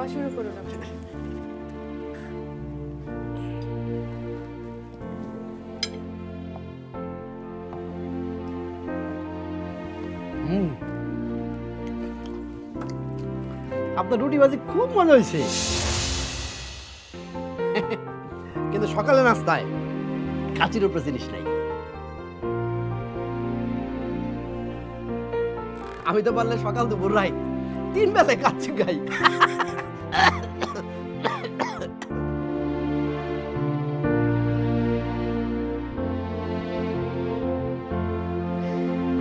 খাওয়া শুরু করুন আপনি। আপনার রুটি ভাজি খুব মজা হয়েছে, কিন্তু সকালে নাস্তায় কাচির উপরে জিনিস নাই। আমি তো পারলে সকাল দুপুর রাই 3 বেলায় কাচ্চি খাই।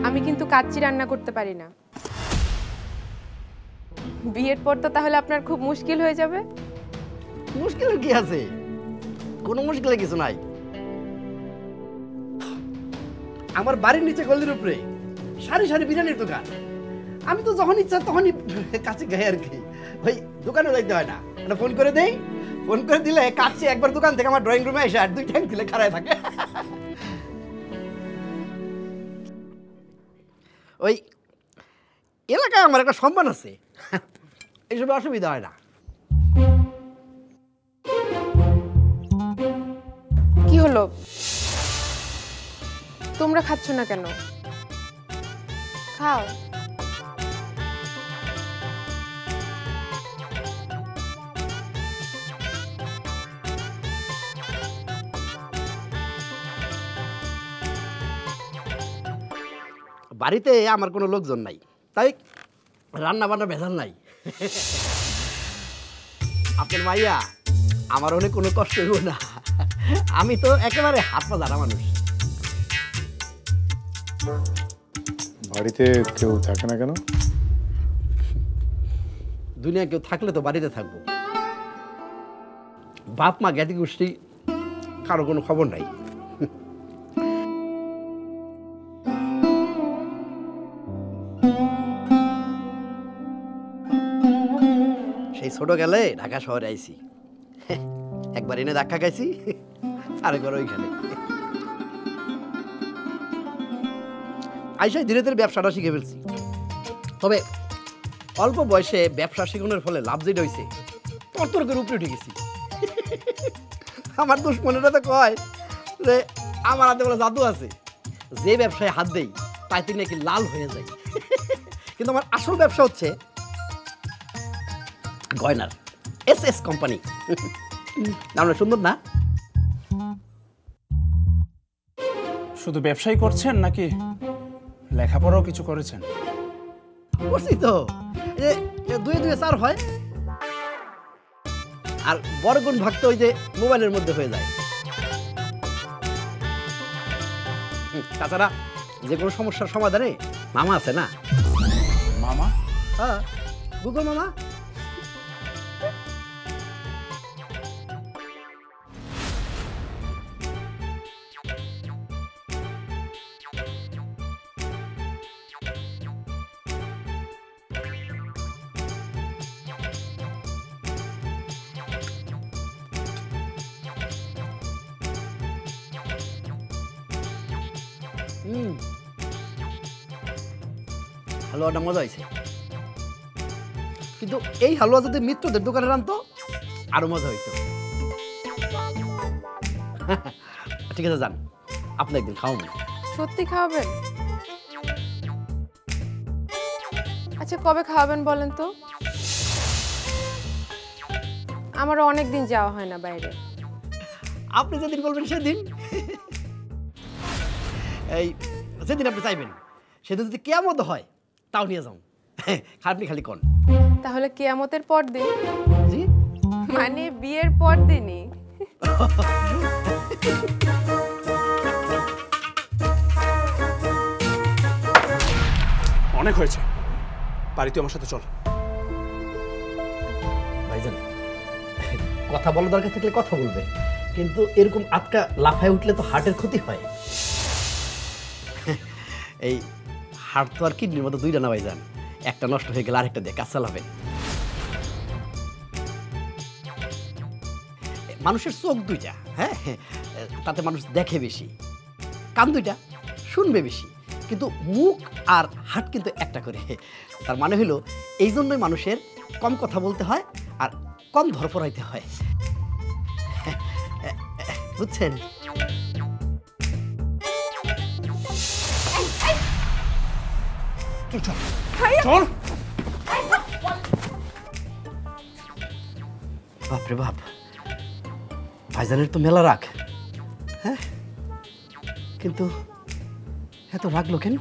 আমি কিন্তু কাচ্চি রান্না করতে পারি না। বিয়ের পর তো তাহলে আপনার খুব মুশকিল হয়ে যাবে। মুশকিলের কি আছে? কোনো মুশকিলের কিছু নাই। আমার বাড়ির নিচে গলির উপরে সারি সারি বিরিয়ানির দোকান। আমি তো যখন ইচ্ছা তখনই কাচ্চি খাই আর কি। ওই দোকানে যাইতে হয় না, একটা ফোন করে দেই, ফোন করে দিলে কাচ্চি একবার দোকান থেকে আমার ড্রয়িং রুমে এসে আর 2 ট্যাঙ্ক তুলে খাড়ায় থাকে। ওই এলাকায় আমার একটা সম্মান আছে, এইসব অসুবিধা হয় না। কি হলো, তোমরা খাচ্ছ না কেন? খাও। বাড়িতে আমার কোনো লোকজন নাই, তাই রান্না বান্না ভেজাল নাই। আপনার মাইয়া আমার অনেক কোনো কষ্ট হইব না। আমি তো একেবারে হাত পা জানা মানুষ। বাড়িতে কেউ থাকে না কেন? দুনিয়া কেউ থাকলে তো বাড়িতে থাকবো। বাপ মা জ্ঞাতি গোষ্ঠী কারো কোনো খবর নাই। সেই ছোট গেলে ঢাকা শহরে আইছি, একবার এনে ধাক্কা খাইছি, আরেকবার ওইখানে আইসাই ধীরে ধীরে ব্যবসাটা শিখে ফেলছি। তবে অল্প বয়সে ব্যবসা শিখনের ফলে লাভ যেটা হয়েছে তর্কের উপরে উঠে গেছি। আমার দুশ্মনেরা তো কয় যে আমার হাতে বলে জাদু আছে, যে ব্যবসায় হাত দেই তাইতে নাকি লাল হয়ে যায়। কিন্তু আমার আসল ব্যবসা হচ্ছে গয়নার, এস কোম্পানি। নামটা সুন্দর না? শুধু ব্যবসাই করছেন নাকি লেখাপড়াও কিছু করেছেন? করছি তো, যে 2 4 হয়, আর বড় গুণ ভাগ তো ওই যে মোবাইলের মধ্যে হয়ে যায়। তাছাড়া যে কোনো সমস্যার সমাধানে মামা আছে না? মামা? হ্যাঁ, গুগল মামা। হালুয়াটা মজা হয়েছে, কিন্তু এই হালুয়া যদি মিত্রদের দোকানে রাখতো আরো মজা হইতো। ঠিক আছে, যান, আপনি একদিন খাওয়াবেন। সত্যি খাওয়াবেন? আচ্ছা, কবে খাওয়াবেন বলেন তো? আমারও অনেক দিন যাওয়া হয় না বাইরে। আপনি যেদিন বলবেন সেদিন, এই যেদিন আপনি চাইবেন সেদিন যদি কিয়ামত হয় তাও নিয়ে যাও। আপনি খালি কোন? তাহলে কিয়ামতের পর দিন? জি, মানে বিয়ের পর দিনই। অনেক হয়েছে, বাড়িতে আমার সাথে চল। ভাইজান, কথা বলার দরকার থাকলে কথা বলবে, কিন্তু এরকম আটকা লাফায় উঠলে তো হার্টের ক্ষতি হয়। এই হার্ট তো আর কিডনির মতো 2টা না ভাইজান, একটা নষ্ট হয়ে গেলে আরেকটা দিয়ে কাজ চালাবেন। মানুষের চোখ 2টা, হ্যাঁ, তাতে মানুষ দেখে বেশি, কান 2টা শুনবে বেশি, কিন্তু মুখ আর হার্ট কিন্তু একটা করে। তার মানে হলো এই জন্যই মানুষের কম কথা বলতে হয় আর কম ধরপড়াইতে হয়, বুঝছেন? চল চল চল। বাপরে বাপ, ভাইজানের তো মেলা রাগ। হ্যাঁ, কিন্তু এত রাগ কেন?